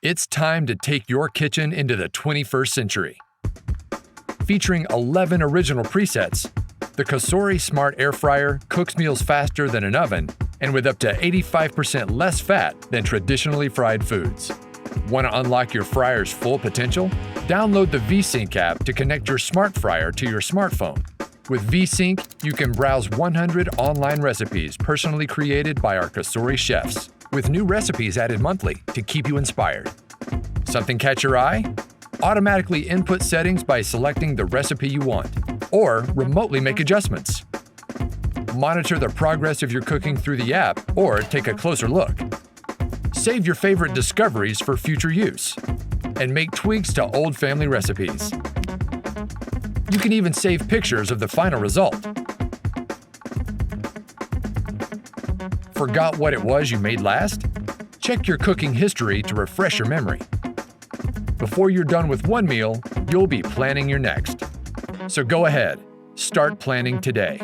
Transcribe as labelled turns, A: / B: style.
A: It's time to take your kitchen into the 21st century. Featuring 11 original presets, the COSORI Smart Air Fryer cooks meals faster than an oven and with up to 85% less fat than traditionally fried foods. Want to unlock your fryer's full potential? Download the VSync app to connect your smart fryer to your smartphone. With VSync, you can browse 100 online recipes personally created by our COSORI chefs, with new recipes added monthly to keep you inspired. Something catch your eye? Automatically input settings by selecting the recipe you want, or remotely make adjustments. Monitor the progress of your cooking through the app, or take a closer look. Save your favorite discoveries for future use, and make tweaks to old family recipes. You can even save pictures of the final result. Forgot what it was you made last? Check your cooking history to refresh your memory. Before you're done with one meal, you'll be planning your next. So go ahead, start planning today.